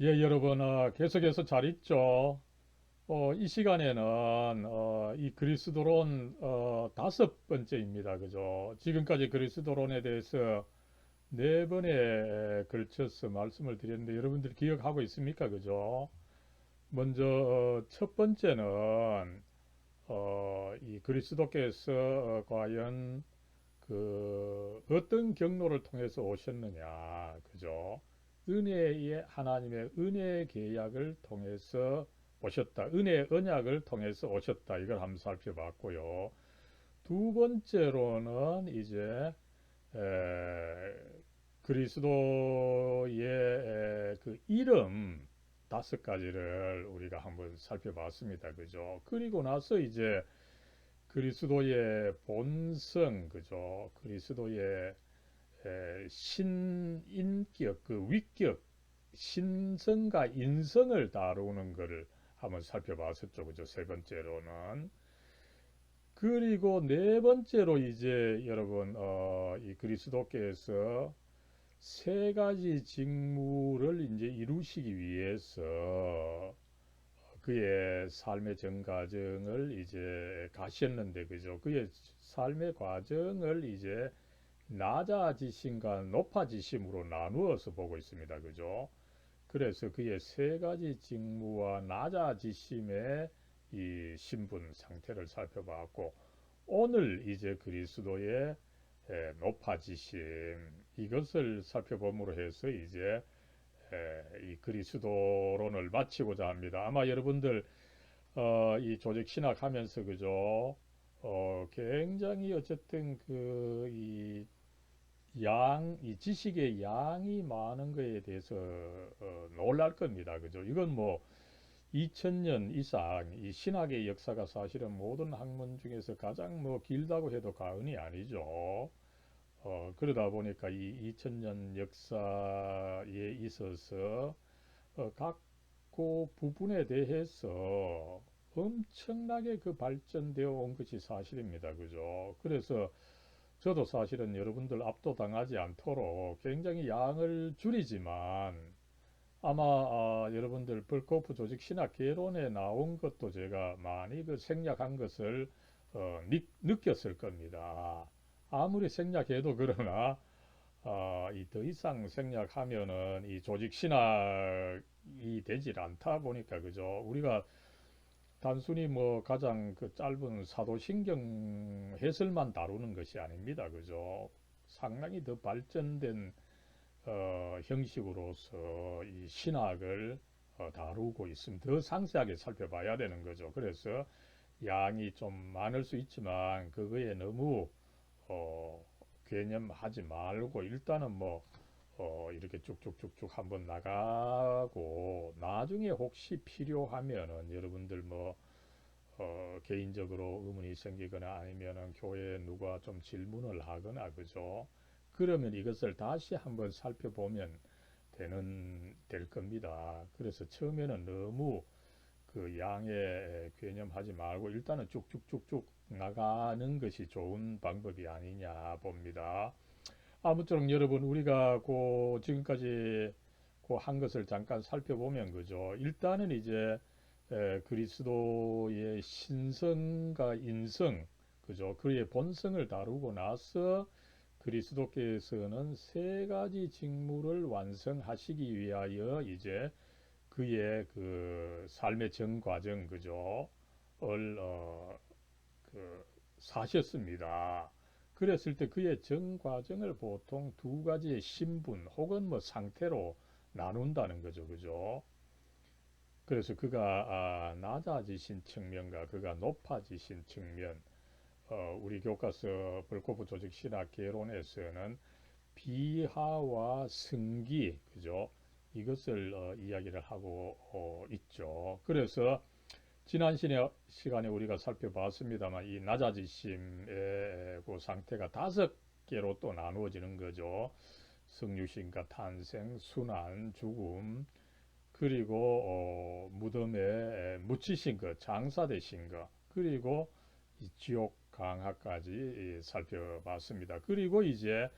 예, 여러분, 계속해서 잘 있죠? 이 시간에는, 이 그리스도론, 다섯 번째입니다. 그죠? 지금까지 그리스도론에 대해서 네 번에 걸쳐서 말씀을 드렸는데, 여러분들 기억하고 있습니까? 그죠? 먼저, 첫 번째는, 이 그리스도께서 과연 어떤 경로를 통해서 오셨느냐, 그죠? 은혜의 하나님의 은혜 계약을 통해서 오셨다. 은혜 언약을 통해서 오셨다. 이걸 한번 살펴봤고요. 두 번째로는 이제 에, 그리스도의 그 이름 다섯 가지를 우리가 한번 살펴봤습니다. 그죠? 그리고 나서 이제 그리스도의 본성, 그죠? 그리스도의 신인격, 그 위격, 신성과 인성을 다루는 것을 한번 살펴봤었죠. 그죠? 세 번째로는. 그리고 네 번째로 이제 여러분, 이 그리스도께서 세 가지 직무를 이제 이루시기 위해서 그의 삶의 전 과정을 이제 가셨는데, 그죠? 그의 삶의 과정을 이제 낮아지심과 높아지심으로 나누어서 보고 있습니다. 그죠? 그래서 그의 세 가지 직무와 낮아지심의 이 신분 상태를 살펴봤고, 오늘 이제 그리스도의 높아지심, 이것을 살펴봄으로 해서 이제 이 그리스도론을 마치고자 합니다. 아마 여러분들 이 조직 신학하면서 그죠? 굉장히 어쨌든 이 지식의 양이 많은 거에 대해서 놀랄 겁니다. 그죠? 이건 뭐 2000년 이상 이 신학의 역사가 사실은 모든 학문 중에서 가장 뭐 길다고 해도 과언이 아니죠. 그러다 보니까 이 2000년 역사에 있어서 각 부분에 대해서 엄청나게 그 발전되어 온 것이 사실입니다. 그죠? 그래서 저도 사실은 여러분들 압도당하지 않도록 굉장히 양을 줄이지만 아마 여러분들 벌코프 조직 신학 개론에 나온 것도 제가 많이 그 생략한 것을 느꼈을 겁니다. 아무리 생략해도 그러나 이 더 이상 생략하면은 이 조직 신학이 되질 않다 보니까 그죠. 우리가 단순히 뭐 가장 그 짧은 사도신경 해설만 다루는 것이 아닙니다. 그죠? 상당히 더 발전된 형식으로서 이 신학을 다루고 있습니다. 더 상세하게 살펴봐야 되는 거죠. 그래서 양이 좀 많을 수 있지만 그거에 너무 어, 개념하지 말고 일단은 뭐 이렇게 쭉쭉쭉쭉 한번 나가고 나중에 혹시 필요하면은 여러분들 뭐 개인적으로 의문이 생기거나 아니면은 교회에 누가 좀 질문을 하거나 그죠? 그러면 이것을 다시 한번 살펴보면 될 겁니다. 그래서 처음에는 너무 그 양에 개념하지 말고 일단은 쭉쭉쭉쭉 나가는 것이 좋은 방법이 아니냐 봅니다. 아무쪼록 여러분 우리가 지금까지 한 것을 잠깐 살펴보면 그죠. 일단은 이제 그리스도의 신성과 인성 그죠. 그의 본성을 다루고 나서 그리스도께서는 세 가지 직무를 완성하시기 위하여 이제 그의 그 삶의 전 과정 그죠. 을 그 사셨습니다. 그랬을 때 그의 전 과정을 보통 두 가지의 신분 혹은 뭐 상태로 나눈다는 거죠. 그죠? 그래서 그가 낮아지신 측면과 그가 높아지신 측면, 우리 교과서 벌코프 조직 신학 개론에서는 비하와 승기, 그죠? 이것을 이야기를 하고 있죠. 그래서 지난 시간에 우리가 살펴봤습니다만 이 낮아지심의 그 상태가 다섯 개로 또 나누어지는 거죠. 성육신과 탄생, 순환, 죽음, 그리고 무덤에 묻히신 것, 장사되신 것, 그리고 이 지옥 강화까지 살펴봤습니다. 그리고 이제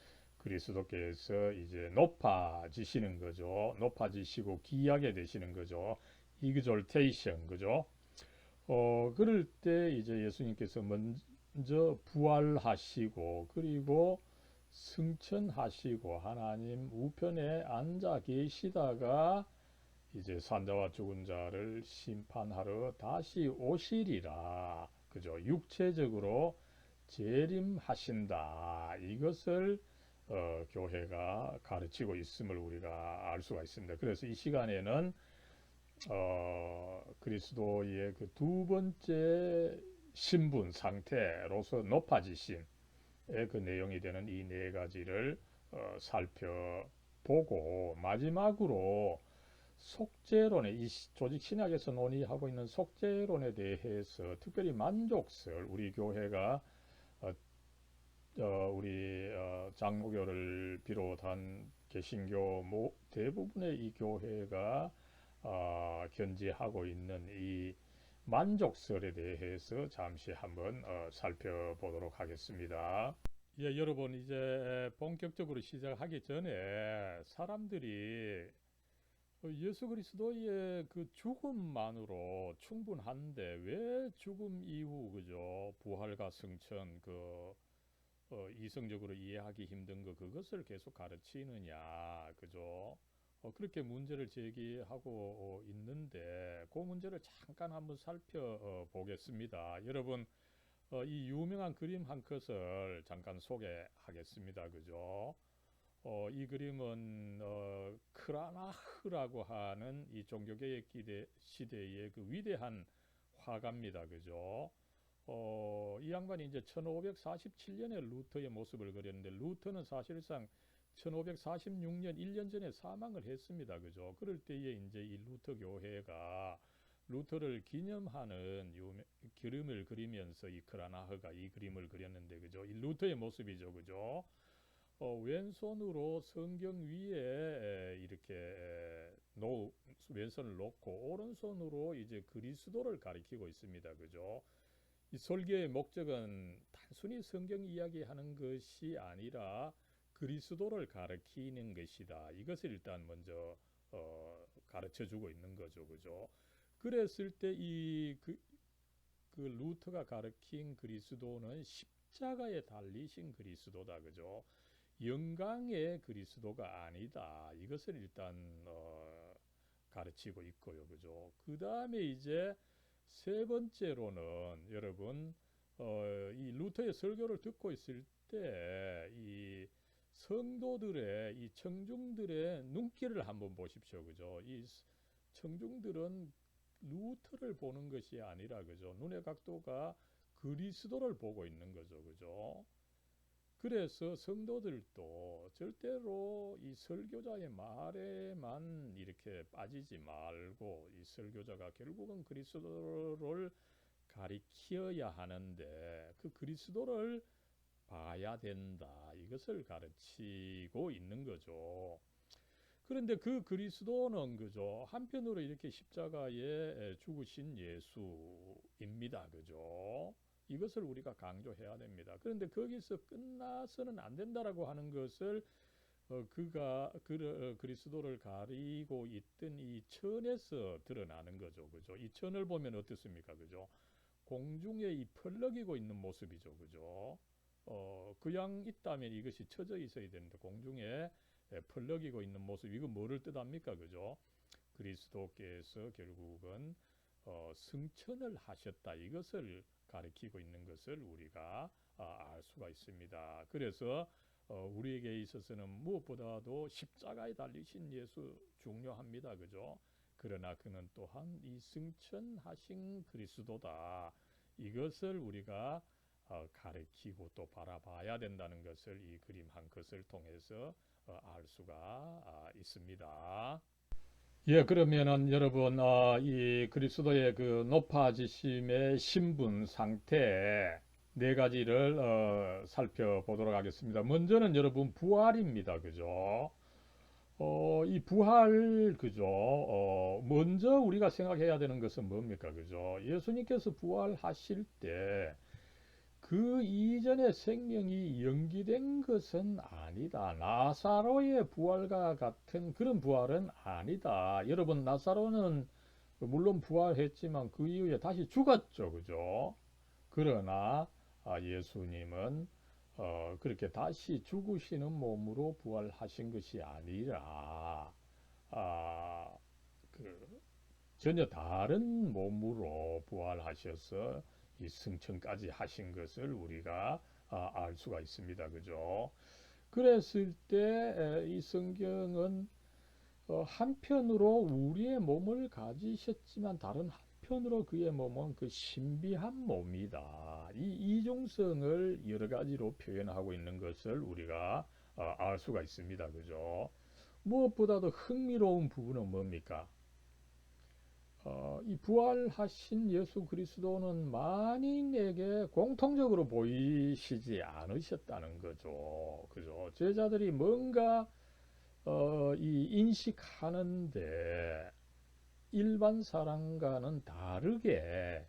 그리스도께서 이제 높아지시는 거죠. 높아지시고 귀하게 되시는 거죠. 이그졸테이션, 그죠? 그럴 때 이제 예수님께서 먼저 부활하시고, 그리고 승천하시고, 하나님 우편에 앉아 계시다가 이제 산자와 죽은 자를 심판하러 다시 오시리라. 그죠? 육체적으로 재림하신다. 이것을 교회가 가르치고 있음을 우리가 알 수가 있습니다. 그래서 이 시간에는 그리스도의 그 두 번째 신분 상태로서 높아지심의 그 내용이 되는 이 네 가지를 살펴보고, 마지막으로 속죄론에, 이 조직 신학에서 논의하고 있는 속죄론에 대해서 특별히 만족설, 우리 교회가 우리 장로교를 비롯한 개신교 대부분의 이 교회가 견지하고 있는 이 만족설에 대해서 잠시 한번 살펴보도록 하겠습니다. 예, 여러분, 이제 본격적으로 시작하기 전에 사람들이 예수 그리스도의 그 죽음만으로 충분한데 왜 죽음 이후, 그죠, 부활과 승천, 이성적으로 이해하기 힘든 그것을 계속 가르치느냐, 그죠? 그렇게 문제를 제기하고 있는데 그 문제를 잠깐 한번 살펴보겠습니다. 여러분, 이 유명한 그림 한 컷을 잠깐 소개하겠습니다. 그죠? 이 그림은 크라나흐라고 하는 이 종교개혁 시대의 그 위대한 화가입니다. 그죠? 이 양반이 이제 1547년에 루터의 모습을 그렸는데, 루터는 사실상 1546년 1년 전에 사망을 했습니다. 그죠? 그럴 때에 이제 이 루터 교회가 루터를 기념하는 그림을 그리면서 이 크라나흐가 이 그림을 그렸는데, 그죠? 이 루터의 모습이죠. 그죠? 왼손으로 성경 위에 이렇게 왼손을 놓고 오른손으로 이제 그리스도를 가리키고 있습니다. 그죠? 이 설교의 목적은 단순히 성경 이야기하는 것이 아니라 그리스도를 가리키는 것이다. 이것을 일단 먼저 가르쳐 주고 있는 거죠. 그죠? 그랬을 때 그 루터가 가리킨 그리스도는 십자가에 달리신 그리스도다. 그죠? 영광의 그리스도가 아니다. 이것을 일단 가르치고 있고요. 그죠? 그 다음에 이제 세 번째로는, 여러분, 이 루터의 설교를 듣고 있을 때 이 성도들의, 이 청중들의 눈길을 한번 보십시오. 그죠? 이 청중들은 루터를 보는 것이 아니라, 그죠, 눈의 각도가 그리스도를 보고 있는 거죠. 그죠? 그래서 성도들도 절대로 이 설교자의 말에만 이렇게 빠지지 말고, 이 설교자가 결국은 그리스도를 가리켜야 하는데 그 그리스도를 봐야 된다. 이것을 가르치고 있는 거죠. 그런데 그 그리스도는, 그죠, 한편으로 이렇게 십자가에 죽으신 예수입니다. 그죠? 이것을 우리가 강조해야 됩니다. 그런데 거기서 끝나서는 안 된다라고 하는 것을 그가 그리스도를 가리고 있던 이 천에서 드러나는 거죠. 그죠? 이 천을 보면 어떻습니까? 그죠? 공중에 이 펄럭이고 있는 모습이죠. 그죠? 그냥 있다면 이것이 쳐져 있어야 되는데 공중에 펄럭이고 있는 모습, 이거 뭐를 뜻합니까? 그죠? 그리스도께서 결국은 승천을 하셨다. 이것을 가리키고 있는 것을 우리가 알 수가 있습니다. 그래서 우리에게 있어서는 무엇보다도 십자가에 달리신 예수 중요합니다. 그죠? 그러나 그는 또한 이 승천하신 그리스도다. 이것을 우리가 가리키고 또 바라봐야 된다는 것을 이 그림 한 컷을 통해서 알 수가 있습니다. 예, 그러면은 여러분, 이 그리스도의 그 높아지심의 신분 상태 네 가지를 살펴보도록 하겠습니다. 먼저는 여러분 부활입니다. 그죠? 이 부활, 그죠? 먼저 우리가 생각해야 되는 것은 뭡니까? 그죠? 예수님께서 부활하실 때 그 이전에 생명이 연기된 것은 아니다. 나사로의 부활과 같은 그런 부활은 아니다. 여러분, 나사로는 물론 부활했지만 그 이후에 다시 죽었죠. 그죠? 그러나 예수님은 그렇게 다시 죽으시는 몸으로 부활하신 것이 아니라 아, 그 전혀 다른 몸으로 부활하셔서 이 승천까지 하신 것을 우리가 알 수가 있습니다. 그죠? 그랬을 때 이 성경은 한편으로 우리의 몸을 가지셨지만 다른 한편으로 그의 몸은 그 신비한 몸이다. 이 이중성을 여러 가지로 표현하고 있는 것을 우리가 알 수가 있습니다. 그죠? 무엇보다도 흥미로운 부분은 뭡니까? 이 부활하신 예수 그리스도는 만인에게 공통적으로 보이시지 않으셨다는 거죠. 그죠? 제자들이 뭔가 이 인식하는데 일반 사람과는 다르게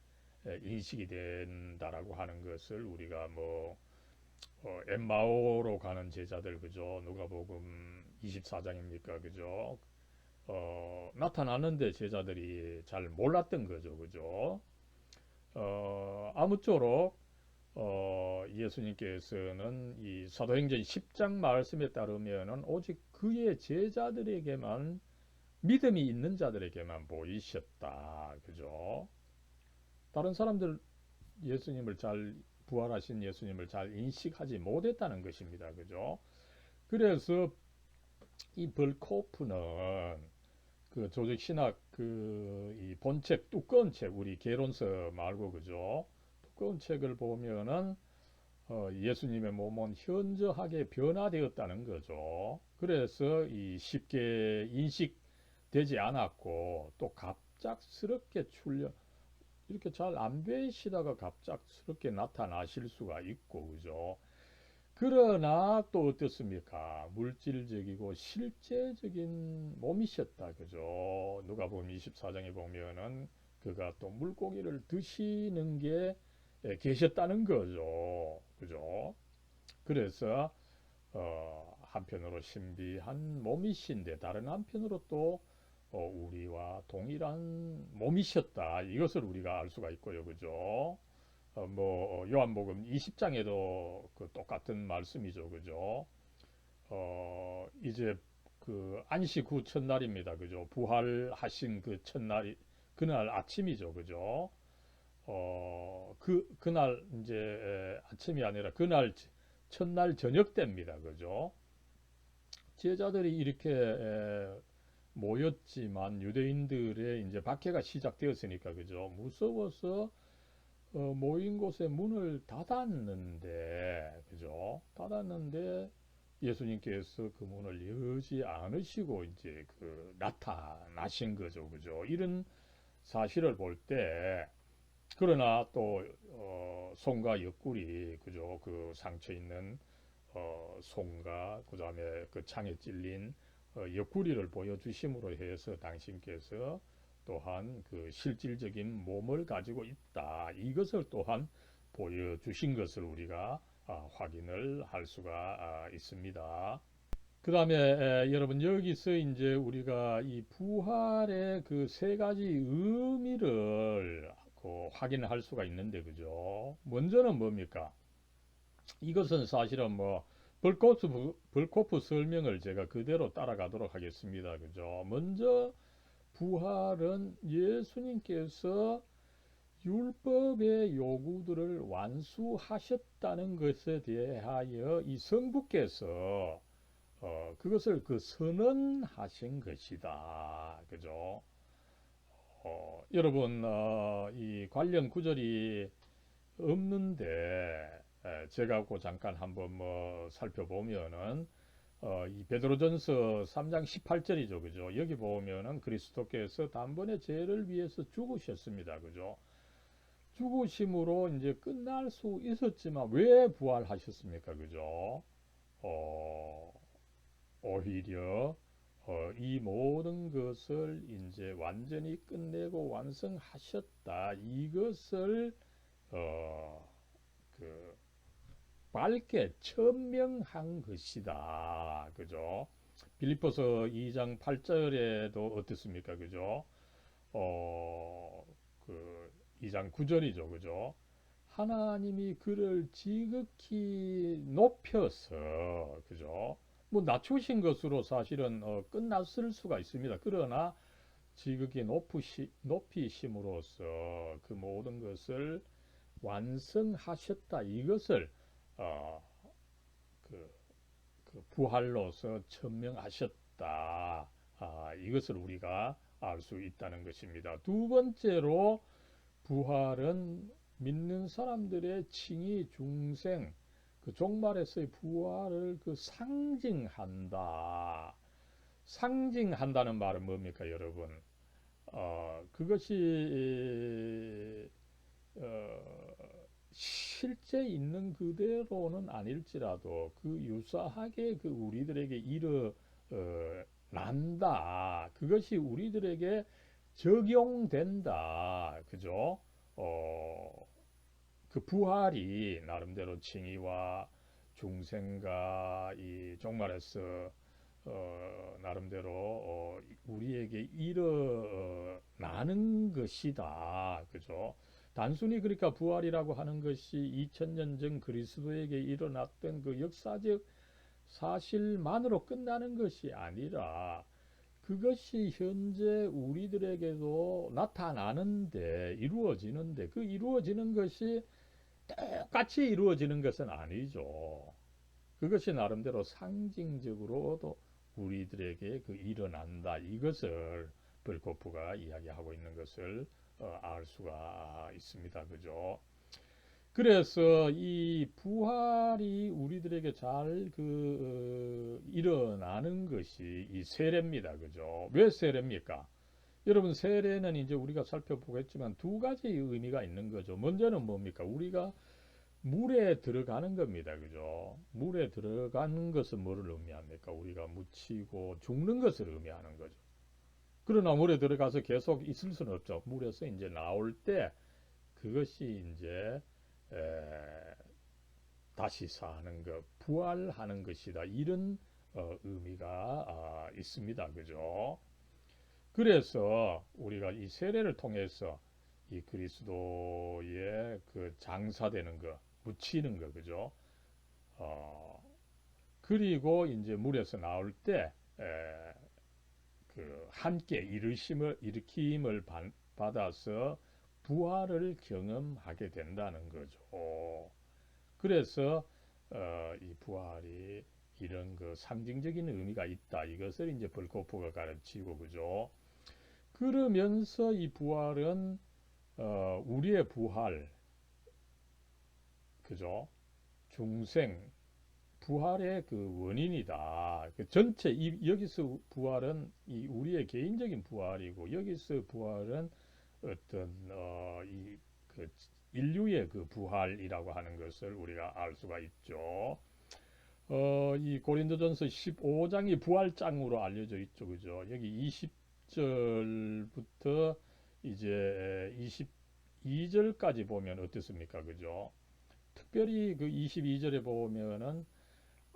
인식이 된다라고 하는 것을 우리가 뭐 엠마오로 가는 제자들 그죠? 누가복음 24장입니까? 그죠? 나타났는데 제자들이 잘 몰랐던 거죠. 그죠? 아무쪼록 예수님께서는 이 사도행전 10장 말씀에 따르면은 오직 그의 제자들에게만 믿음이 있는 자들에게만 보이셨다. 그죠? 다른 사람들 예수님을 잘 부활하신 예수님을 잘 인식하지 못했다는 것입니다. 그죠? 그래서 이 벌코프는 그 조직 신학 그 이 본책 두꺼운 책 우리 개론서 말고 그죠? 두꺼운 책을 보면은 예수님의 몸은 현저하게 변화되었다는 거죠. 그래서 이 쉽게 인식되지 않았고 또 갑작스럽게 출려 이렇게 잘 안 되시다가 갑작스럽게 나타나실 수가 있고 그죠. 그러나 또 어떻습니까? 물질적이고 실제적인 몸이셨다. 그죠? 누가복음 24장에 보면은 그가 또 물고기를 드시는 게 계셨다는 거죠. 그죠? 그래서 한편으로 신비한 몸이신데 다른 한편으로 또 우리와 동일한 몸이셨다. 이것을 우리가 알 수가 있고요. 그죠? 뭐 요한복음 20장에도 그 똑같은 말씀이죠. 그죠? 이제 그 안식 후 첫날입니다. 그죠? 부활하신 그 첫날이 그날 아침이죠. 그죠? 그날 이제 아침이 아니라 그날 첫날 저녁 때입니다. 그죠? 제자들이 이렇게 모였지만 유대인들의 이제 박해가 시작되었으니까 그죠? 무서워서 모인 곳에 문을 닫았는데, 그죠? 닫았는데 예수님께서 그 문을 여지 않으시고 이제 그 나타나신 거죠, 그죠? 이런 사실을 볼 때, 그러나 또 손과 옆구리, 그죠? 그 상처 있는 손과 그다음에 그 창에 찔린 옆구리를 보여주심으로 해서 당신께서 또한 그 실질적인 몸을 가지고 있다. 이것을 또한 보여주신 것을 우리가 확인을 할 수가 있습니다. 그 다음에 여러분 여기서 이제 우리가 이 부활의 그 세 가지 의미를 확인할 수가 있는데 그죠? 먼저는 뭡니까? 이것은 사실은 뭐 벌코프 설명을 제가 그대로 따라가도록 하겠습니다. 그죠? 먼저 부활은 예수님께서 율법의 요구들을 완수하셨다는 것에 대하여 이 성부께서 그것을 그 선언하신 것이다. 그죠? 여러분 이 관련 구절이 없는데 제가 그 잠깐 한번 뭐 살펴보면은 이 베드로전서 3장 18절이죠. 그죠? 여기 보면은 그리스도께서 단번에 죄를 위해서 죽으셨습니다. 그죠? 죽으심으로 이제 끝날 수 있었지만 왜 부활하셨습니까? 그죠? 어, 오히려 이 모든 것을 이제 완전히 끝내고 완성하셨다. 이것을 어, 그 밝게 천명한 것이다. 그죠? 빌립보서 2장 8절에도 어떻습니까? 그죠? 어, 그 2장 9절이죠. 그죠? 하나님이 그를 지극히 높여서, 그죠? 뭐 낮추신 것으로 사실은 끝났을 수가 있습니다. 그러나 지극히 높이심으로써 그 모든 것을 완성하셨다. 이것을 어, 그, 그 부활로서 천명하셨다. 이것을 우리가 알 수 있다는 것입니다. 두 번째로 부활은 믿는 사람들의 칭의 중생, 그 종말에서의 부활을 그 상징한다. 상징한다는 말은 뭡니까, 여러분? 그것이 실제 있는 그대로는 아닐지라도 그 유사하게 그 우리들에게 일어난다. 그것이 우리들에게 적용된다. 그죠? 어, 그 부활이 나름대로 칭의와 중생과 이 종말에서 나름대로 우리에게 일어나는 것이다. 그죠? 단순히 그러니까 부활이라고 하는 것이 2000년 전 그리스도에게 일어났던 그 역사적 사실만으로 끝나는 것이 아니라 그것이 현재 우리들에게도 나타나는데 이루어지는데 그 이루어지는 것이 똑같이 이루어지는 것은 아니죠. 그것이 나름대로 상징적으로도 우리들에게 그 일어난다. 이것을 벌코프가 이야기하고 있는 것을 알 수가 있습니다. 그죠? 그래서 이 부활이 우리들에게 잘 일어나는 것이 이 세례입니다. 그죠? 왜 세례입니까? 여러분, 세례는 이제 우리가 살펴보겠지만 두 가지 의미가 있는 거죠. 먼저는 뭡니까? 우리가 물에 들어가는 겁니다. 그죠? 물에 들어가는 것은 뭐를 의미합니까? 우리가 묻히고 죽는 것을 의미하는 거죠. 그러나 물에 들어가서 계속 있을 수는 없죠. 물에서 이제 나올 때 그것이 이제 다시 사는 것, 부활하는 것이다. 이런 의미가 있습니다. 그죠? 그래서 우리가 이 세례를 통해서 이 그리스도의 그 장사되는 것, 묻히는 거, 그죠? 어, 그리고 이제 물에서 나올 때, 그 함께 일으킴을 받아서 부활을 경험하게 된다는 거죠. 그래서 이 부활이 이런 그 상징적인 의미가 있다. 이것을 이제 벌코프가 가르치고 그죠. 그러면서 이 부활은 우리의 부활, 그죠? 중생, 부활의 그 원인이다. 그 전체 여기서 부활은 이 우리의 개인적인 부활이고 여기서 부활은 어떤 이그 인류의 그 부활이라고 하는 것을 우리가 알 수가 있죠. 이 고린도전서 15장이 부활장으로 알려져 있죠. 그죠? 여기 20절부터 이제 22절까지 보면 어떻습니까? 그죠? 특별히 그 22절에 보면은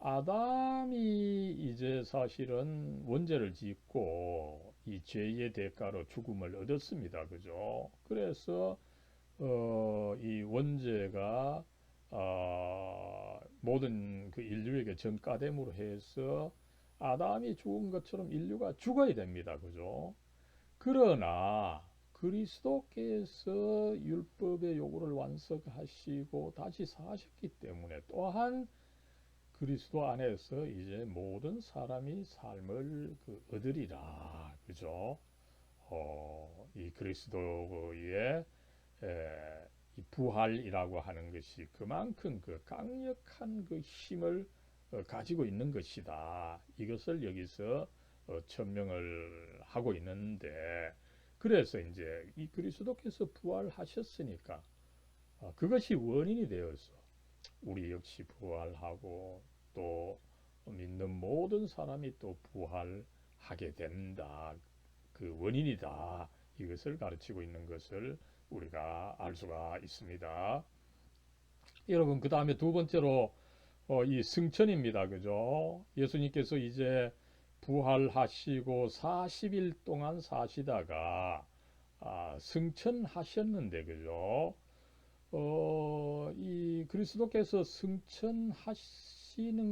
아담이 이제 사실은 원죄를 짓고 이 죄의 대가로 죽음을 얻었습니다. 그죠? 그래서 이 원죄가 모든 그 인류에게 전가됨으로 해서 아담이 죽은 것처럼 인류가 죽어야 됩니다. 그죠? 그러나 그리스도께서 율법의 요구를 완성하시고 다시 사셨기 때문에 또한 그리스도 안에서 이제 모든 사람이 삶을 얻으리라. 그죠? 이 그리스도의 이 부활이라고 하는 것이 그만큼 그 강력한 그 힘을 가지고 있는 것이다. 이것을 여기서 천명을 하고 있는데 그래서 이제 이 그리스도께서 부활하셨으니까 그것이 원인이 되어서 우리 역시 부활하고 또 믿는 모든 사람이 또 부활하게 된다. 그 원인이다. 이것을 가르치고 있는 것을 우리가 알 수가 있습니다. 여러분, 그 다음에 두 번째로 이 승천입니다. 그죠? 예수님께서 이제 부활하시고 40일 동안 사시다가 승천하셨는데, 그죠? 이 그리스도께서 승천하시는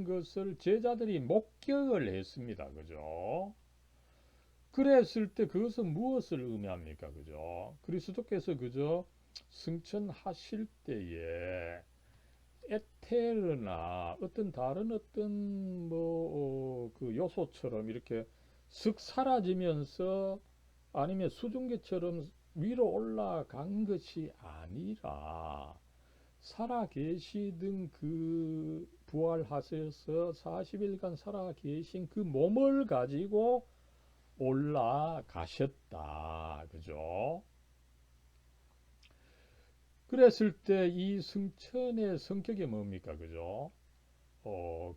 것을 제자들이 목격을 했습니다. 그죠? 그랬을 때 그것은 무엇을 의미합니까? 그죠? 그리스도께서 그저 승천하실 때에 에테르나 어떤 다른 어떤 그 요소처럼 이렇게 슥 사라지면서 아니면 수증기처럼 위로 올라간 것이 아니라 살아 계시던 그 부활하셔서 40일간 살아 계신 그 몸을 가지고 올라가셨다. 그죠? 그랬을 때 이 승천의 성격이 뭡니까? 그죠?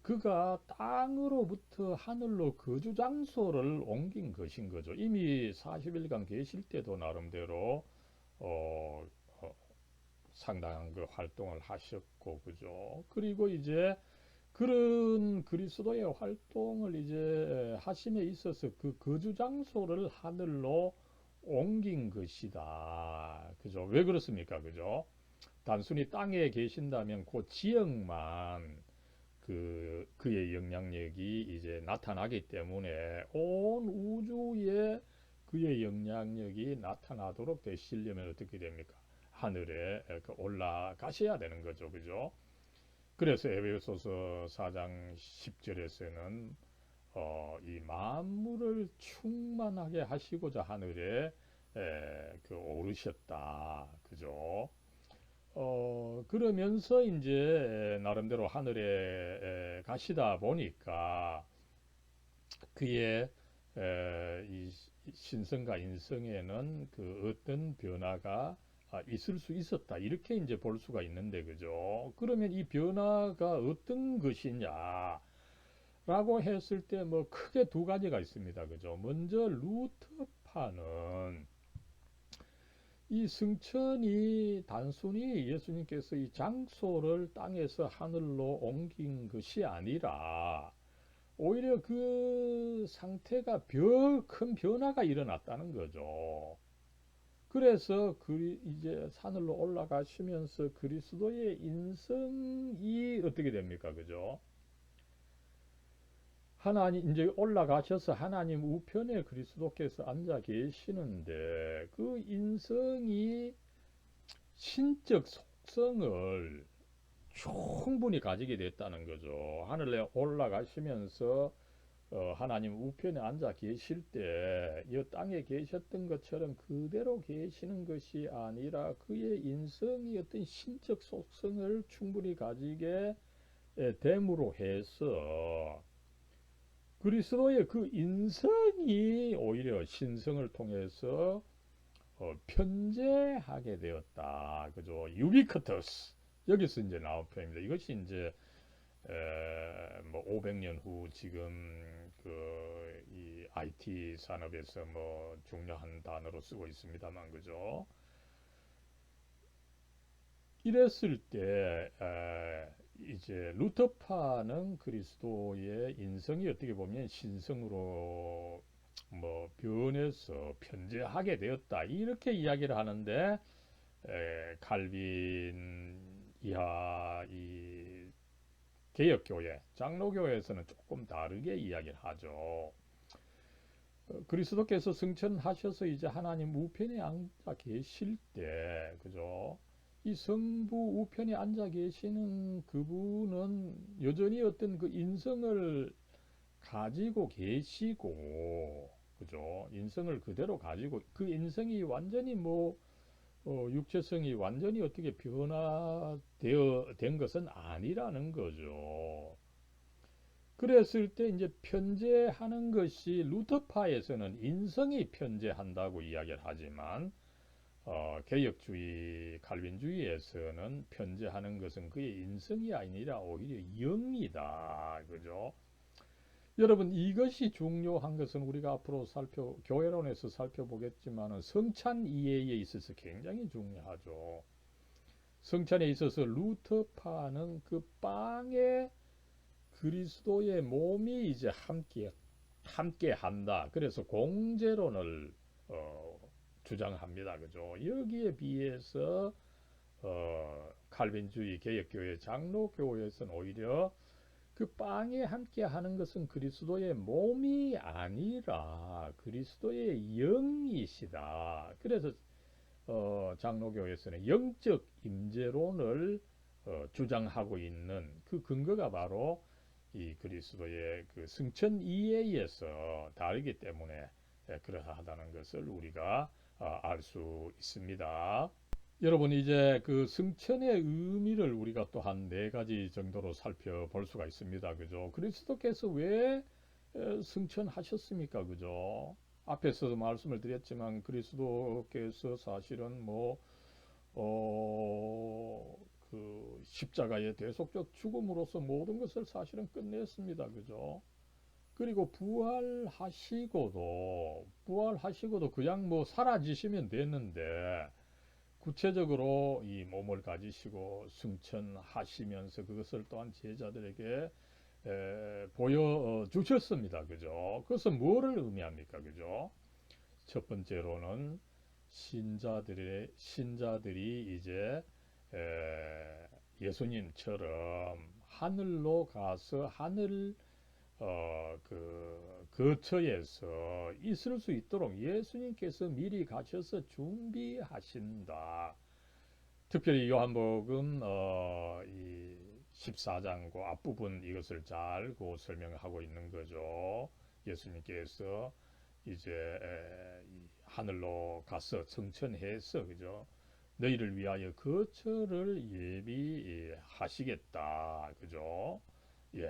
그가 땅으로부터 하늘로 거주 장소를 옮긴 것인 거죠. 이미 40일간 계실 때도 나름대로 어, 어, 상당한 그 활동을 하셨고, 그죠? 그리고 이제 그런 그리스도의 활동을 이제 하심에 있어서 그 거주 장소를 하늘로 옮긴 것이다. 그죠? 왜 그렇습니까? 그죠? 단순히 땅에 계신다면 그 지역만 그의 영향력이 이제 나타나기 때문에 온 우주에 그의 영향력이 나타나도록 되시려면 어떻게 됩니까? 하늘에 올라가셔야 되는 거죠. 그죠? 그래서 에베소서 4장 10절에서는 이 만물을 충만하게 하시고자 하늘에 오르셨다. 그죠? 그러면서 이제 나름대로 하늘에 가시다 보니까 그의 이 신성과 인성에는 그 어떤 변화가 있을 수 있었다. 이렇게 이제 볼 수가 있는데, 그죠? 그러면 이 변화가 어떤 것이냐? 라고 했을 때 뭐 크게 두 가지가 있습니다. 그죠? 먼저 루터파는 이 승천이 단순히 예수님께서 이 장소를 땅에서 하늘로 옮긴 것이 아니라 오히려 그 상태가 큰 변화가 일어났다는 거죠. 그래서 이제 산으로 올라가시면서 그리스도의 인성이 어떻게 됩니까? 그죠? 하나님 이제 올라가셔서 하나님 우편에 그리스도께서 앉아 계시는데 그 인성이 신적 속성을 충분히 가지게 됐다는 거죠. 하늘에 올라가시면서 하나님 우편에 앉아 계실 때 이 땅에 계셨던 것처럼 그대로 계시는 것이 아니라 그의 인성이 어떤 신적 속성을 충분히 가지게 됨으로 해서 그리스도의 그 인성이 오히려 신성을 통해서 편재하게 되었다. 그죠? 유비쿼터스. 여기서 이제 나온 표현입니다. 이것이 이제 뭐 500년 후 지금 이 IT 산업에서 뭐 중요한 단어로 쓰고 있습니다만, 그죠? 이랬을 때 이제 루터파는 그리스도의 인성이 어떻게 보면 신성으로 뭐 변해서 편재하게 되었다 이렇게 이야기를 하는데 칼빈 이하 이 개혁교회 장로교회에서는 조금 다르게 이야기를 하죠. 그리스도께서 승천하셔서 이제 하나님 우편에 앉아 계실 때 그죠? 이 성부 우편에 앉아 계시는 그분은 여전히 어떤 그 인성을 가지고 계시고, 그죠? 인성을 그대로 가지고, 그 인성이 완전히 육체성이 완전히 어떻게 된 것은 아니라는 거죠. 그랬을 때 이제 편재하는 것이 루터파에서는 인성이 편재한다고 이야기를 하지만, 개혁주의, 칼빈주의에서는 편재하는 것은 그의 인성이 아니라 오히려 영이다. 그죠? 여러분, 이것이 중요한 것은 우리가 앞으로 교회론에서 살펴보겠지만 성찬 이해에 있어서 굉장히 중요하죠. 성찬에 있어서 루터파는 그 빵에 그리스도의 몸이 이제 함께 한다. 그래서 공제론을 주장합니다. 그죠? 여기에 비해서 칼빈주의 개혁교회 장로교회에서는 오히려 그 빵에 함께 하는 것은 그리스도의 몸이 아니라 그리스도의 영이시다. 그래서 장로교회에서는 영적 임재론을 주장하고 있는 그 근거가 바로 이 그리스도의 그 승천 이해에서 다르기 때문에 그러하다는 것을 우리가 알 수 있습니다. 여러분 이제 그 승천의 의미를 우리가 또 한 네 가지 정도로 살펴볼 수가 있습니다. 그죠? 그리스도께서 왜 승천하셨습니까? 그죠? 앞에서도 말씀을 드렸지만 그리스도께서 사실은 그 십자가의 대속적 죽음으로써 모든 것을 사실은 끝냈습니다. 그죠? 그리고 부활하시고도 그냥 사라지시면 됐는데 구체적으로 이 몸을 가지시고 승천하시면서 그것을 또한 제자들에게 보여주셨습니다. 그죠? 그것은 뭐를 의미합니까? 그죠? 첫 번째로는 신자들이 이제 예수님처럼 하늘로 가서 하늘 그 거처에서 있을 수 있도록 예수님께서 미리 가셔서 준비하신다. 특별히 요한복음 이 14장 그 앞부분 이것을 잘 설명하고 있는 거죠. 예수님께서 이제 하늘로 가서 승천해서 그죠? 너희를 위하여 거처를 예비하시겠다. 그죠? 예.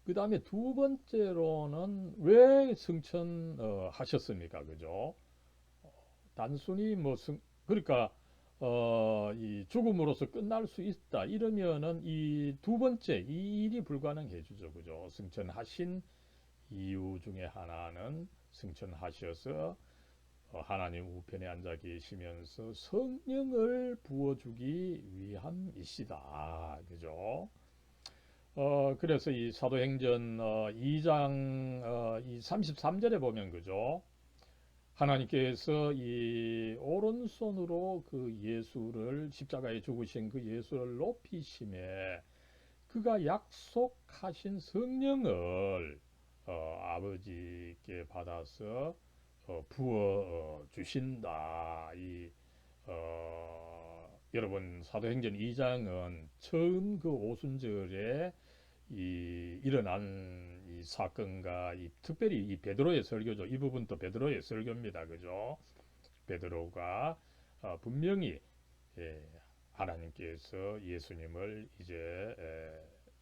그 다음에 두 번째로는 왜 승천하셨습니까? 그죠? 단순히 그러니까 이 죽음으로써 끝날 수 있다 이러면은 이 두 번째 이 일이 불가능해지죠. 그죠? 승천하신 이유 중에 하나는 승천하셔서 하나님 우편에 앉아 계시면서 성령을 부어주기 위함이시다. 그죠? 그래서 이 사도행전 2장 이 33절에 보면 그죠? 하나님께서 이 오른손으로 그 예수를 십자가에 죽으신 그 예수를 높이심에 그가 약속하신 성령을 아버지께 받아서 부어 주신다. 여러분 사도행전 2장은 처음 그 오순절에 일어난 이 사건과 특별히 이 베드로의 설교죠. 이 부분도 베드로의 설교입니다. 그죠? 베드로가 분명히 하나님께서 예수님을 이제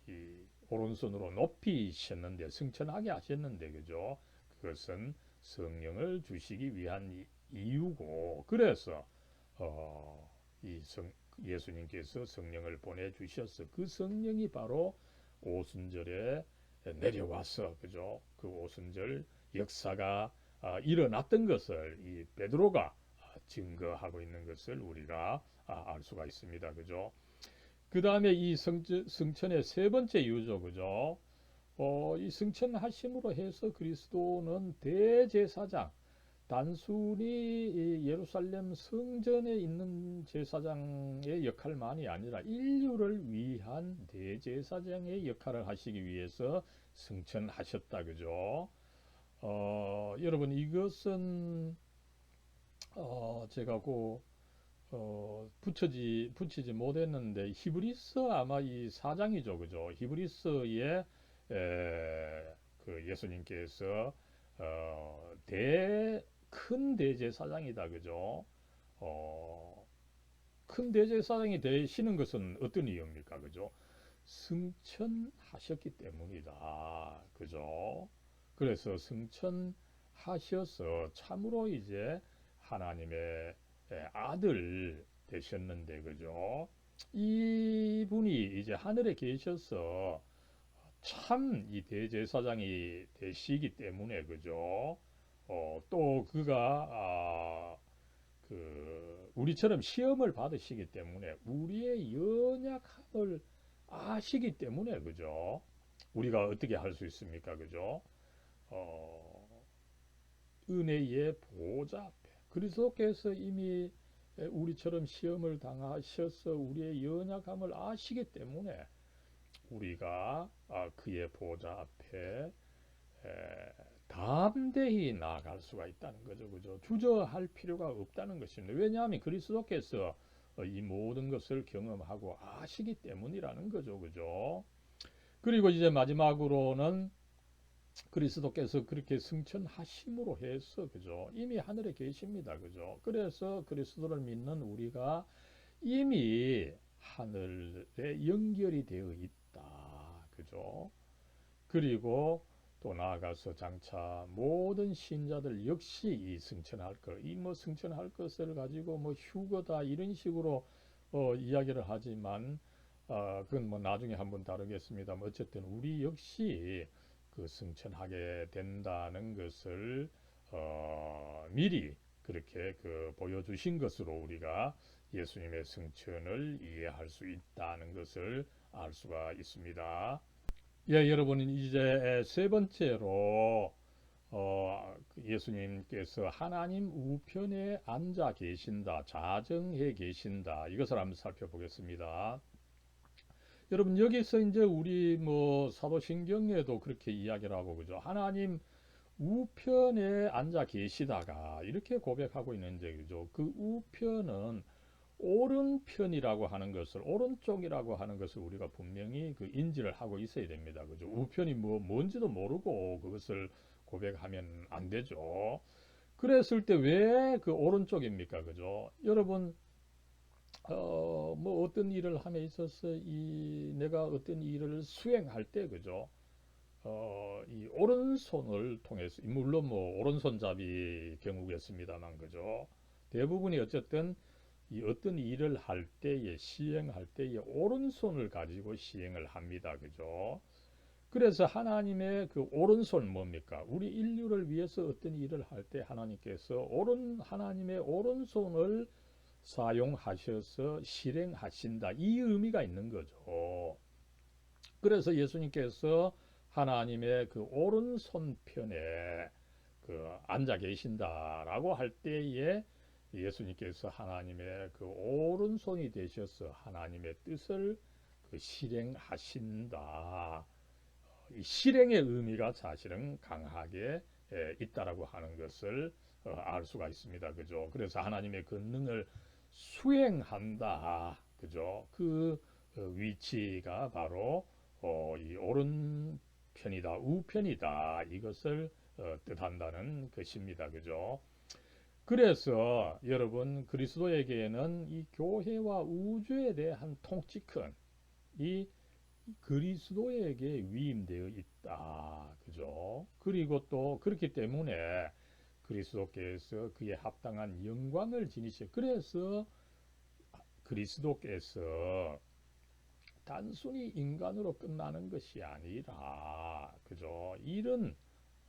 이 오른손으로 높이셨는데 승천하게 하셨는데 그죠? 그것은 성령을 주시기 위한 이유고 그래서 예수님께서 성령을 보내주셔서 그 성령이 바로 오순절에 내려와서 그죠? 그 오순절 역사가 일어났던 것을 이 베드로가 증거하고 있는 것을 우리가 알 수가 있습니다. 그죠? 그 다음에 이 승천의 세 번째 이유죠. 그죠? 이 승천하심으로 해서 그리스도는 대제사장, 단순히 예루살렘 성전에 있는 제사장의 역할만이 아니라 인류를 위한 대제사장의 역할을 하시기 위해서 승천하셨다. 그죠? 여러분 이것은 제가 붙이지 못했는데 히브리서 아마 이 4장이죠. 그죠? 히브리서에 그 예수님께서 큰 대제사장이다. 그죠? 큰 대제사장이 되시는 것은 어떤 이유입니까? 그죠? 승천하셨기 때문이다. 그죠? 그래서 승천하셔서 참으로 이제 하나님의 아들 되셨는데, 그죠? 이분이 이제 하늘에 계셔서 참 이 대제사장이 되시기 때문에, 그죠? 또 그가 우리처럼 시험을 받으시기 때문에 우리의 연약함을 아시기 때문에 그죠? 우리가 어떻게 할 수 있습니까? 그죠? 어, 은혜의 보좌 앞에 그리스도께서 이미 우리처럼 시험을 당하셔서 우리의 연약함을 아시기 때문에 우리가 그의 보좌 앞에 담대히 나아갈 수가 있다는 거죠. 그죠? 주저할 필요가 없다는 것입니다. 왜냐하면 그리스도께서 이 모든 것을 경험하고 아시기 때문이라는 거죠. 그죠? 그리고 이제 마지막으로는 그리스도께서 그렇게 승천하심으로 해서 그죠? 이미 하늘에 계십니다. 그죠? 그래서 그리스도를 믿는 우리가 이미 하늘에 연결이 되어 있다. 그죠? 그리고 또 나아가서 장차 모든 신자들 역시 이 승천할 것, 이 뭐 승천할 것을 가지고 뭐 휴거다 이런 식으로 이야기를 하지만 그건 뭐 나중에 한번 다루겠습니다만 어쨌든 우리 역시 그 승천하게 된다는 것을 미리 그렇게 그 보여주신 것으로 우리가 예수님의 승천을 이해할 수 있다는 것을 알 수가 있습니다. 예, 여러분은 이제 세 번째로 예수님께서 하나님 우편에 앉아 계신다, 자정해 계신다. 이것을 한번 살펴보겠습니다. 여러분 여기서 이제 우리 뭐 사도신경에도 그렇게 이야기를 하고 그죠? 하나님 우편에 앉아 계시다가 이렇게 고백하고 있는데 그죠? 그 우편은 오른편이라고 하는 것을 오른쪽이라고 하는 것을 우리가 분명히 그 인지를 하고 있어야 됩니다. 그죠? 우편이 뭐 뭔지도 모르고 그것을 고백하면 안 되죠. 그랬을 때 왜 그 오른쪽입니까? 그죠? 여러분 뭐 어떤 일을 함에 있어서 이 내가 어떤 일을 수행할 때 그죠? 이 오른손을 통해서 물론 뭐 오른손잡이 경우겠습니다만 그죠? 대부분이 어쨌든 이 어떤 일을 할 때에 시행할 때에 오른손을 가지고 시행을 합니다. 그죠? 그래서 하나님의 그 오른손 뭡니까? 우리 인류를 위해서 어떤 일을 할 때 하나님께서 하나님의 오른손을 사용하셔서 실행하신다. 이 의미가 있는 거죠. 그래서 예수님께서 하나님의 그 오른손 편에 그 앉아 계신다라고 할 때에 예수님께서 하나님의 그 오른손이 되셔서 하나님의 뜻을 그 실행하신다. 이 실행의 의미가 사실은 강하게 있다라고 하는 것을 알 수가 있습니다. 그죠? 그래서 하나님의 권능을 수행한다. 그죠? 그 위치가 바로 이 오른편이다, 우편이다. 이것을 뜻한다는 것입니다. 그죠? 그래서 여러분 그리스도에게는 이 교회와 우주에 대한 통치권 이 그리스도에게 위임되어 있다. 그죠? 그리고 또 그렇기 때문에 그리스도께서 그에 합당한 영광을 지니셔. 그래서 그리스도께서 단순히 인간으로 끝나는 것이 아니라 그죠? 이런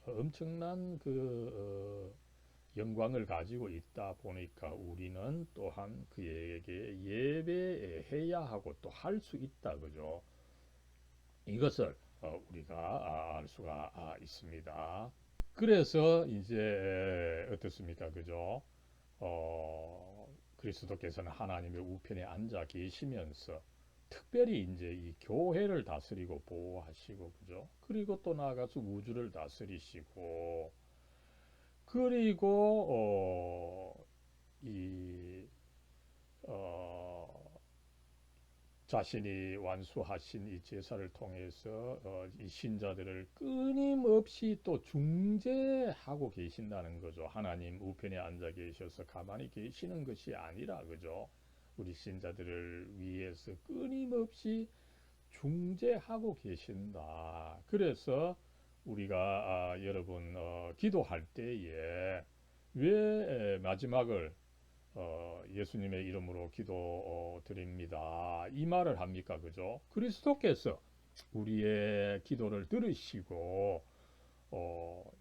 엄청난 그 영광을 가지고 있다 보니까 우리는 또한 그에게 예배해야 하고 또 할 수 있다. 그죠? 이것을 우리가 알 수가 있습니다. 그래서 이제 어떻습니까? 그죠? 그리스도께서는 하나님의 우편에 앉아 계시면서 특별히 이제 이 교회를 다스리고 보호하시고 그죠? 그리고 또 나아가서 우주를 다스리시고 그리고 이 어, 자신이 완수하신 이 제사를 통해서 이 신자들을 끊임없이 또 중재하고 계신다는 거죠. 하나님 우편에 앉아 계셔서 가만히 계시는 것이 아니라 그죠. 우리 신자들을 위해서 끊임없이 중재하고 계신다. 그래서 우리가 여러분 기도할 때에 왜 마지막을 예수님의 이름으로 기도 드립니다. 이 말을 합니까? 그죠? 그리스도께서 우리의 기도를 들으시고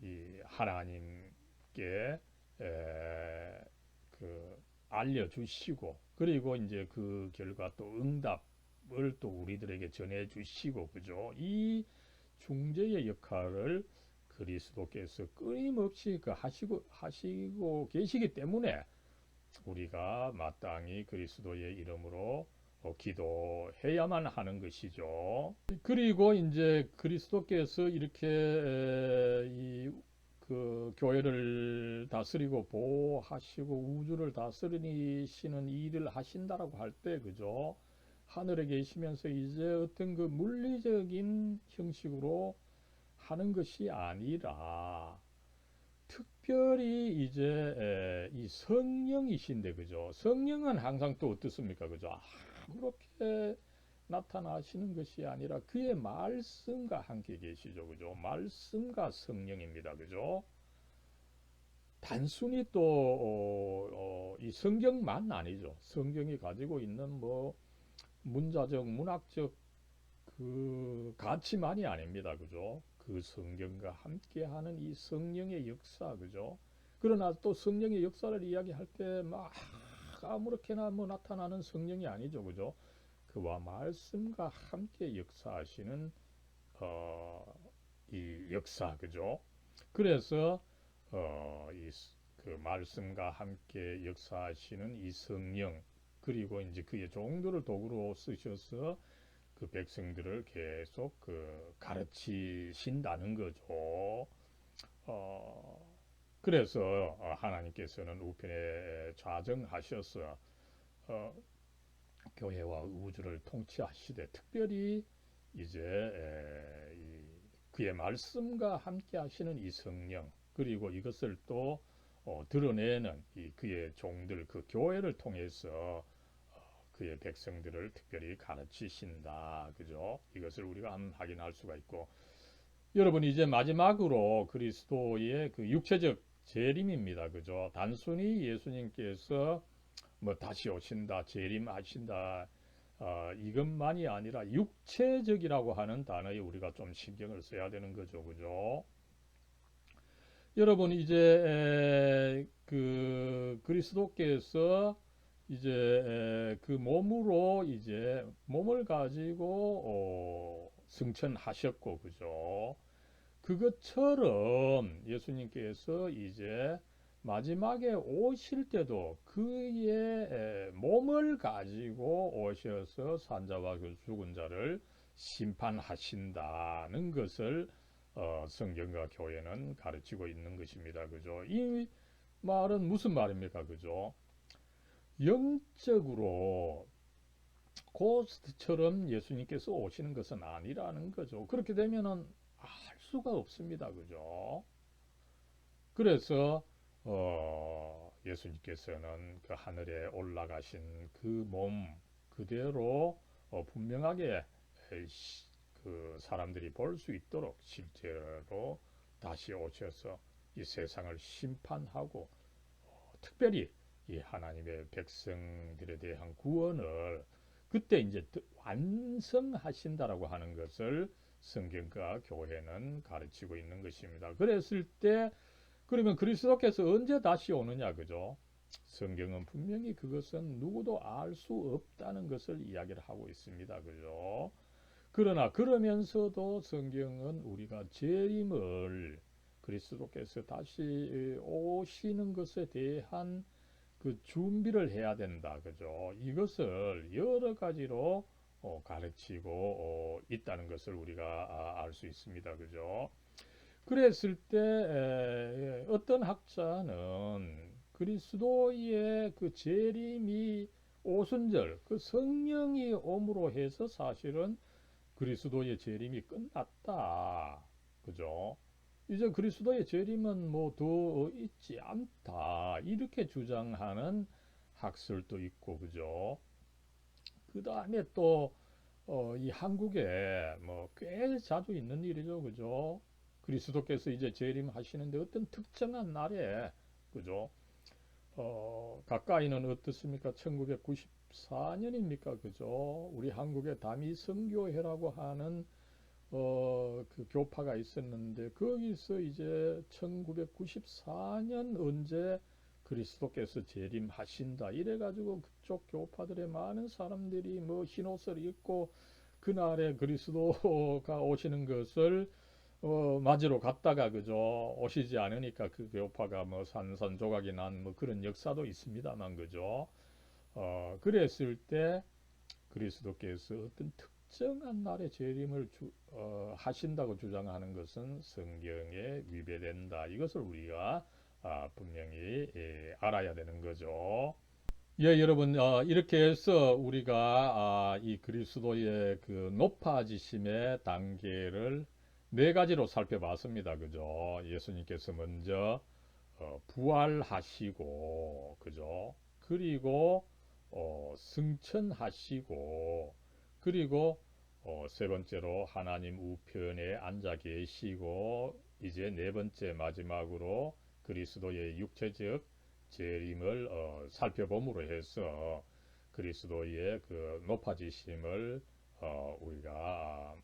이 하나님께 그 알려주시고, 그리고 이제 그 결과 또 응답을 또 우리들에게 전해주시고, 그죠? 이 중재의 역할을 그리스도께서 끊임없이 하시고 계시기 때문에 우리가 마땅히 그리스도의 이름으로 기도해야만 하는 것이죠. 그리고 이제 그리스도께서 이렇게 그 교회를 다스리고 보호하시고 우주를 다스리시는 일을 하신다라고 할 때, 그죠? 하늘에 계시면서 이제 어떤 그 물리적인 형식으로 하는 것이 아니라 특별히 이제 이 성령이신데, 그죠? 성령은 항상 또 어떻습니까? 그죠? 그렇게 나타나시는 것이 아니라 그의 말씀과 함께 계시죠. 그죠? 말씀과 성령입니다. 그죠? 단순히 또, 이 성경만 아니죠. 성경이 가지고 있는 뭐, 문자적, 문학적 그 가치만이 아닙니다. 그죠? 그 성경과 함께하는 이 성령의 역사, 그죠? 그러나 또 성령의 역사를 이야기할 때 막 아무렇게나 뭐 나타나는 성령이 아니죠. 그죠? 그와 말씀과 함께 역사하시는 이 역사, 그죠? 그래서 그 말씀과 함께 역사하시는 이 성령, 그리고 이제 그의 종들을 도구로 쓰셔서 그 백성들을 계속 그 가르치신다는 거죠. 어, 그래서 하나님께서는 우편에 좌정하셔서 어, 교회와 우주를 통치하시되 특별히 이제 그의 말씀과 함께 하시는 이 성령, 그리고 이것을 또 드러내는 그의 종들, 그 교회를 통해서 그의 백성들을 특별히 가르치신다. 그죠? 이것을 우리가 확인할 수가 있고, 여러분 이제 마지막으로 그리스도의 그 육체적 재림입니다. 그죠? 단순히 예수님께서 뭐 다시 오신다, 재림하신다, 이것만이 아니라 육체적이라고 하는 단어에 우리가 좀 신경을 써야 되는 거죠. 그죠? 여러분 이제 그 그리스도께서 이제 그 몸으로 이제 몸을 가지고 승천하셨고, 그죠? 그것처럼 예수님께서 이제 마지막에 오실 때도 그의 몸을 가지고 오셔서 산자와 그 죽은 자를 심판하신다는 것을 성경과 교회는 가르치고 있는 것입니다. 그죠? 이 말은 무슨 말입니까? 그죠? 영적으로 고스트처럼 예수님께서 오시는 것은 아니라는 거죠. 그렇게 되면은 알 수가 없습니다. 그죠? 그래서 예수님께서는 그 하늘에 올라가신 그 몸 그대로 분명하게 그 사람들이 볼 수 있도록 실제로 다시 오셔서 이 세상을 심판하고 특별히 이 하나님의 백성들에 대한 구원을 그때 이제 완성하신다라고 하는 것을 성경과 교회는 가르치고 있는 것입니다. 그랬을 때 그러면 그리스도께서 언제 다시 오느냐, 그죠? 성경은 분명히 그것은 누구도 알 수 없다는 것을 이야기를 하고 있습니다. 그죠? 그러나 그러면서도 성경은 우리가 재림을 그리스도께서 다시 오시는 것에 대한 그 준비를 해야 된다. 그죠? 이것을 여러 가지로 가르치고 있다는 것을 우리가 알 수 있습니다. 그죠? 그랬을 때 어떤 학자는 그리스도의 그 재림이 오순절 그 성령이 옴으로 해서 사실은 그리스도의 재림이 끝났다. 그죠? 이제 그리스도의 재림은 뭐 더 있지 않다. 이렇게 주장하는 학설도 있고, 그죠? 그 다음에 또, 이 한국에 뭐 꽤 자주 있는 일이죠. 그죠? 그리스도께서 이제 재림하시는데 어떤 특정한 날에, 그죠? 가까이는 어떻습니까? 1994년입니까? 그죠? 우리 한국에 다미성교회라고 하는 그 교파가 있었는데 거기서 이제 1994년 언제 그리스도께서 재림하신다 이래가지고 그쪽 교파들의 많은 사람들이 뭐 흰옷을 입고 그날에 그리스도가 오시는 것을 맞으러 갔다가 그죠 오시지 않으니까 그 교파가 뭐 산산조각이 난 뭐 그런 역사도 있습니다만 그죠 그랬을 때 그리스도께서 어떤 특정한 날에 재림을 하신다고 주장하는 것은 성경에 위배된다. 이것을 우리가 분명히 알아야 되는 거죠. 예, 여러분, 이렇게 해서 우리가 이 그리스도의 그 높아지심의 단계를 네 가지로 살펴봤습니다. 그죠? 예수님께서 먼저 부활하시고, 그죠? 그리고 승천하시고, 그리고 세 번째로 하나님 우편에 앉아 계시고, 이제 네 번째 마지막으로 그리스도의 육체적 재림을 살펴봄으로 해서 그리스도의 그 높아지심을 우리가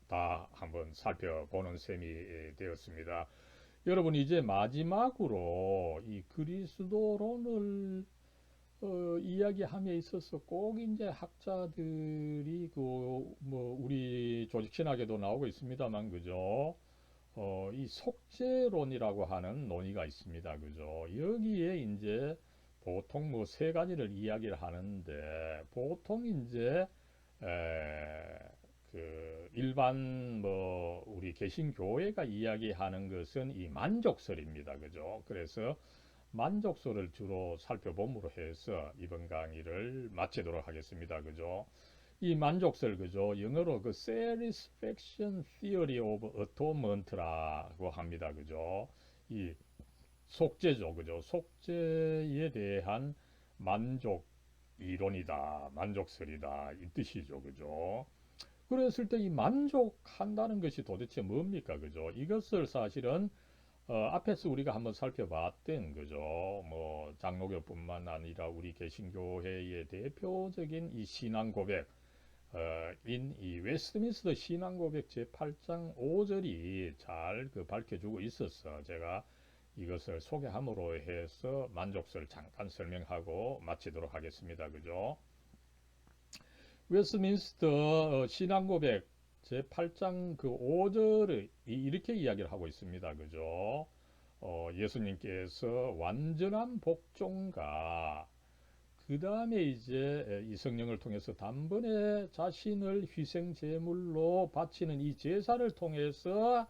다 한번 살펴보는 셈이 되었습니다. 여러분 이제 마지막으로 이 그리스도론을 이야기함에 있어서 꼭 이제 학자들이 그 뭐 우리 조직 신학에도 나오고 있습니다만 그죠? 이 속죄론이라고 하는 논의가 있습니다. 그죠? 여기에 이제 보통 뭐 세 가지를 이야기를 하는데 보통 이제 그 일반 뭐 우리 개신교회가 이야기하는 것은 이 만족설입니다. 그죠? 그래서 만족설을 주로 살펴봄으로 해서 이번 강의를 마치도록 하겠습니다. 그죠? 이 만족설 그죠? 영어로 그 satisfaction theory of atonement라고 합니다. 그죠? 이 속죄죠. 그죠? 속죄에 대한 만족 이론이다. 만족설이다. 이 뜻이죠. 그죠? 그랬을 때 이 만족한다는 것이 도대체 뭡니까? 그죠? 이것을 사실은 앞에서 우리가 한번 살펴봤던 그죠? 뭐 장로교뿐만 아니라 우리 개신교회의 대표적인 이 신앙 고백 인 이 웨스트민스터 신앙 고백 제8장 5절이 잘 그 밝혀주고 있어서 제가 이것을 소개함으로 해서 만족설 잠깐 설명하고 마치도록 하겠습니다. 그죠? 웨스트민스터 신앙 고백 제8장 그 5절을 이렇게 이야기를 하고 있습니다. 그죠? 예수님께서 완전한 복종과 그 다음에 이제 이 성령을 통해서 단번에 자신을 희생 제물로 바치는 이 제사를 통해서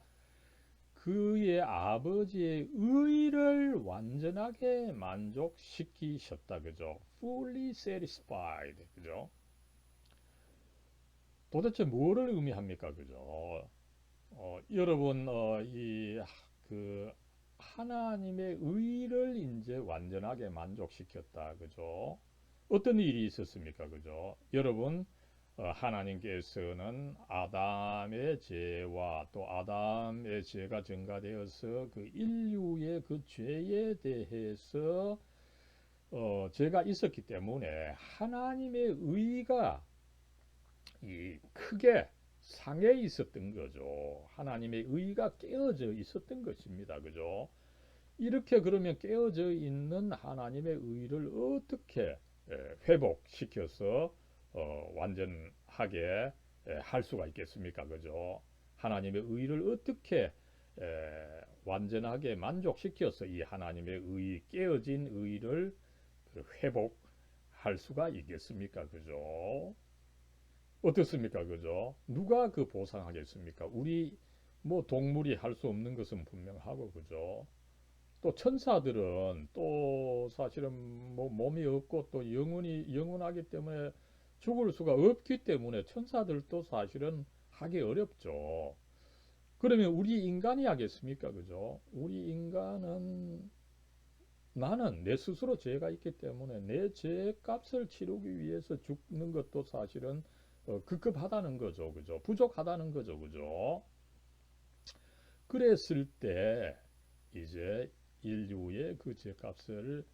그의 아버지의 의를 완전하게 만족시키셨다. 그죠? Fully satisfied. 그죠? 도대체 뭐를 의미합니까? 그죠? 여러분, 그 하나님의 의를 이제 완전하게 만족시켰다. 그죠? 어떤 일이 있었습니까? 그죠? 여러분, 하나님께서는 아담의 죄와 또 아담의 죄가 증가되어서 그 인류의 그 죄에 대해서 죄가 있었기 때문에 하나님의 의가 이 크게 상해 있었던 거죠. 하나님의 의가 깨어져 있었던 것입니다. 그죠? 이렇게 그러면 깨어져 있는 하나님의 의를 어떻게 회복시켜서 완전하게 할 수가 있겠습니까? 그죠? 하나님의 의를 어떻게 완전하게 만족시켜서 이 하나님의 의, 깨어진 의를 회복할 수가 있겠습니까? 그죠? 어떻습니까? 그죠? 누가 그 보상하겠습니까? 우리 뭐 동물이 할 수 없는 것은 분명하고 그죠? 또 천사들은 또 사실은 뭐 몸이 없고 또 영원하기 때문에 죽을 수가 없기 때문에 천사들도 사실은 하기 어렵죠. 그러면 우리 인간이 하겠습니까? 그죠? 우리 인간은 나는 내 스스로 죄가 있기 때문에 내 죄값을 치르기 위해서 죽는 것도 사실은 급급하다는 거죠. 그죠? 부족하다는 거죠. 그죠? 그랬을 때 이제 인류의 그 죄값을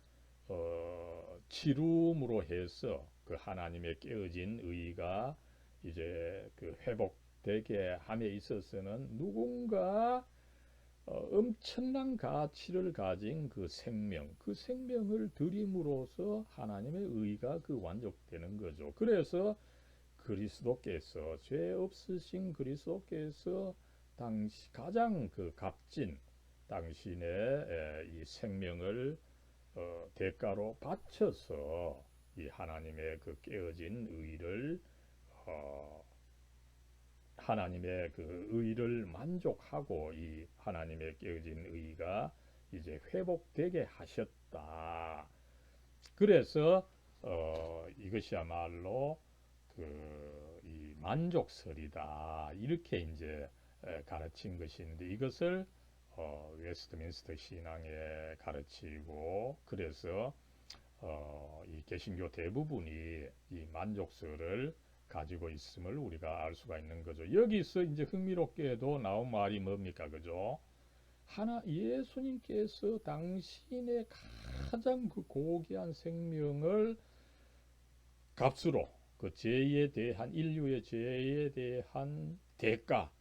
치rum으로 해서 그 하나님의 깨어진 의가 이제 그 회복되게 함에 있어서는 누군가 엄청난 가치를 가진 그 생명, 그 생명을 드림으로써 하나님의 의가 그 완족되는 거죠. 그래서 그리스도께서 죄 없으신 그리스도께서 당시 가장 그 값진 당신의 이 생명을 대가로 바쳐서 이 하나님의 그 깨어진 의를 어, 하나님의 그 의를 만족하고 이 하나님의 깨어진 의가 이제 회복되게 하셨다. 그래서 이것이야말로 이 만족설이다. 이렇게 이제 가르친 것인데 이것을 웨스트민스터 신앙에 가르치고 그래서 이 개신교 대부분이 이 만족설을 가지고 있음을 우리가 알 수가 있는 거죠. 여기서 이제 흥미롭게도 나온 말이 뭡니까? 그죠? 예수님께서 당신의 가장 그 고귀한 생명을 값으로 그 죄에 대한 인류의 죄에 대한 대가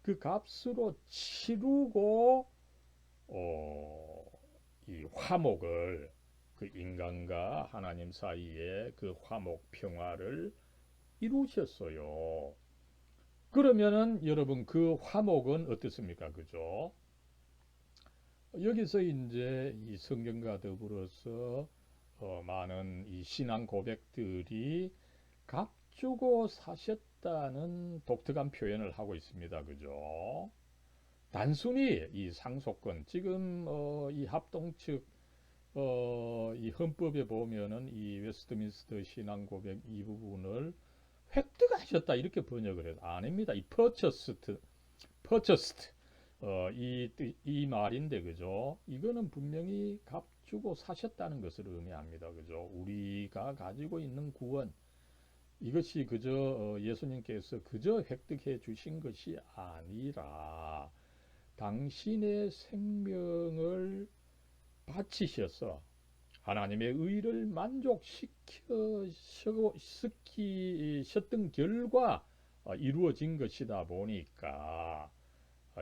그 값으로 치르고 이 화목을 그 인간과 하나님 사이의 그 화목 평화를 이루셨어요. 그러면은 여러분 그 화목은 어떻습니까? 그죠? 여기서 이제 이 성경과 더불어서 많은 이 신앙 고백들이 값주고 사셨다는 독특한 표현을 하고 있습니다. 그죠? 단순히 이 상속권, 지금 이 합동측 이 헌법에 보면은 이 웨스트민스터 신앙 고백 이 부분을 획득하셨다 이렇게 번역을 해도 아닙니다. 이 purchased 이 말인데 그죠? 이거는 분명히 값 주고 사셨다는 것을 의미합니다. 그죠? 우리가 가지고 있는 구원 이것이 그저 예수님께서 그저 획득해 주신 것이 아니라 당신의 생명을 바치셔서 하나님의 의를 만족시키셨던 결과 이루어진 것이다 보니까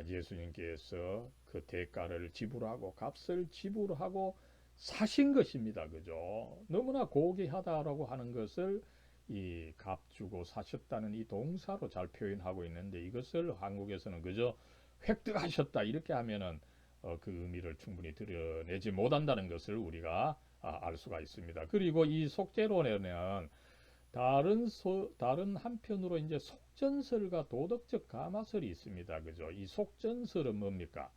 예수님께서 그 대가를 지불하고 값을 지불하고 사신 것입니다. 그죠? 너무나 고귀하다라고 하는 것을 이 값 주고 사셨다는 이 동사로 잘 표현하고 있는데 이것을 한국에서는 그저 획득하셨다 이렇게 하면은 그 의미를 충분히 드러내지 못한다는 것을 우리가 알 수가 있습니다. 그리고 이 속죄론에는 다른 한편으로 이제 속전설과 도덕적 가마설이 있습니다. 그죠? 이 속전설은 뭡니까?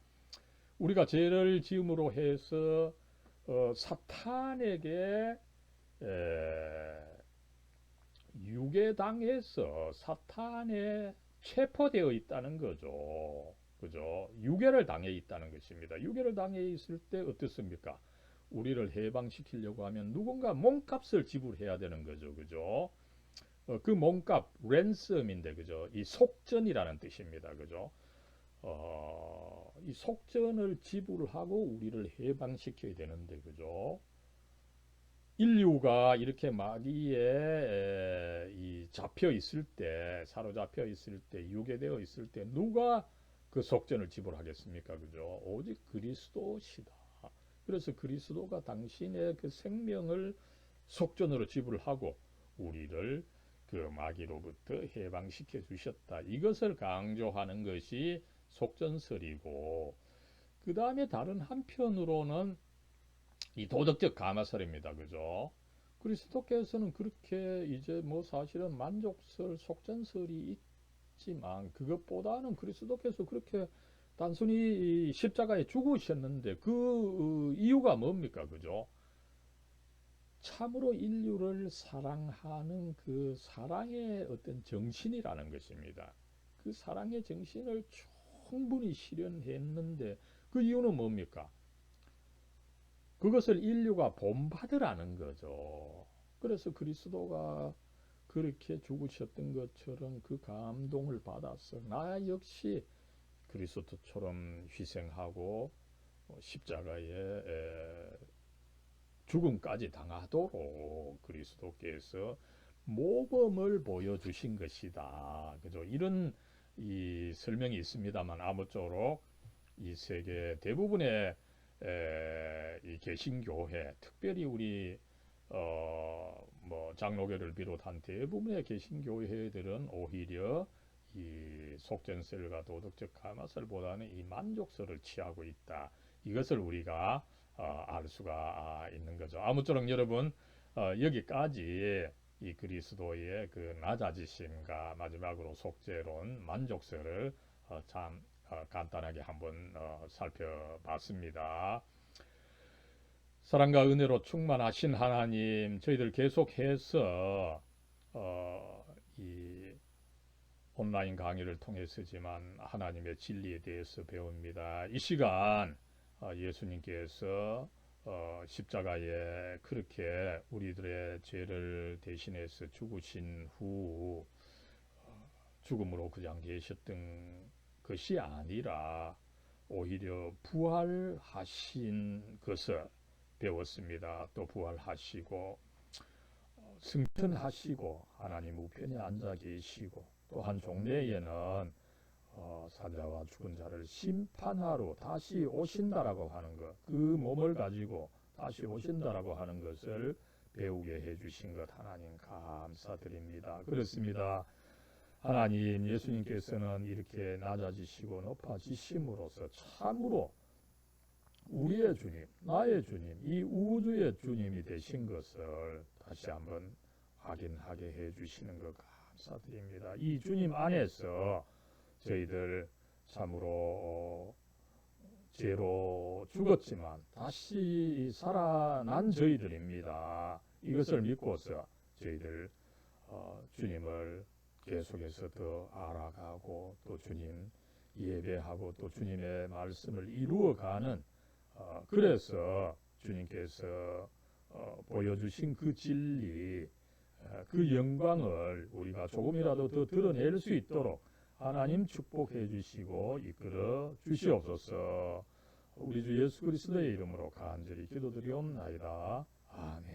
우리가 죄를 지음으로 해서 사탄에게 유괴당해서 사탄에 체포되어 있다는 거죠. 그죠? 유괴를 당해 있다는 것입니다. 유괴를 당해 있을 때 어떻습니까? 우리를 해방시키려고 하면 누군가 몸값을 지불해야 되는 거죠. 그죠? 그 몸값, 랜섬인데, 그죠? 이 속전이라는 뜻입니다. 그죠? 이 속전을 지불하고 우리를 해방시켜야 되는데, 그죠? 인류가 이렇게 마귀에 잡혀 있을 때, 사로잡혀 있을 때, 유괴되어 있을 때, 누가 그 속전을 지불하겠습니까? 그죠? 오직 그리스도시다. 그래서 그리스도가 당신의 그 생명을 속전으로 지불하고 우리를 그 마귀로부터 해방시켜 주셨다. 이것을 강조하는 것이 속전설이고, 그 다음에 다른 한편으로는 이 도덕적 가마설입니다. 그죠? 그리스도께서는 그렇게 이제 뭐 사실은 만족설, 속전설이 있지만 그것보다는 그리스도께서 그렇게 단순히 십자가에 죽으셨는데 그 이유가 뭡니까? 그죠? 참으로 인류를 사랑하는 그 사랑의 어떤 정신이라는 것입니다. 그 사랑의 정신을 충분히 실현했는데 그 이유는 뭡니까? 그것을 인류가 본받으라는 거죠. 그래서 그리스도가 그렇게 죽으셨던 것처럼 그 감동을 받아서 나 역시 그리스도처럼 희생하고 십자가에 죽음까지 당하도록 그리스도께서 모범을 보여주신 것이다. 그죠? 이런 이 설명이 있습니다만 아무쪼록 이 세계 대부분의 이 개신교회, 특별히 우리 뭐 장로교를 비롯한 대부분의 개신교회들은 오히려 이 속전설과 도덕적 가마설보다는 이 만족설을 취하고 있다. 이것을 우리가 알 수가 있는 거죠. 아무쪼록 여러분 여기까지 이 그리스도의 그 낮아지심과 마지막으로 속죄론, 만족설을 참 간단하게 한번 살펴봤습니다. 사랑과 은혜로 충만하신 하나님, 저희들 계속해서 이 온라인 강의를 통해서지만 하나님의 진리에 대해서 배웁니다. 이 시간 예수님께서 십자가에 그렇게 우리들의 죄를 대신해서 죽으신 후 죽음으로 그냥 계셨던 것이 아니라 오히려 부활하신 것을 배웠습니다. 또 부활하시고 승천하시고 하나님 우편에 앉아 계시고 또한 종래에는 산자와 죽은 자를 심판하러 다시 오신다라고 하는 것, 그 몸을 가지고 다시 오신다라고 하는 것을 배우게 해주신 것 하나님 감사드립니다. 그렇습니다. 하나님, 예수님께서는 이렇게 낮아지시고 높아지심으로써 참으로 우리의 주님, 나의 주님, 이 우주의 주님이 되신 것을 다시 한번 확인하게 해주시는 것 감사드립니다. 이 주님 안에서 저희들 참으로 죄로 죽었지만 다시 살아난 저희들입니다. 이것을 믿고서 저희들 주님을 계속해서 더 알아가고 또 주님 예배하고 또 주님의 말씀을 이루어가는 그래서 주님께서 보여주신 그 진리, 그 영광을 우리가 조금이라도 더 드러낼 수 있도록 하나님 축복해 주시고 이끌어 주시옵소서. 우리 주 예수 그리스도의 이름으로 간절히 기도드리옵나이다. 아멘.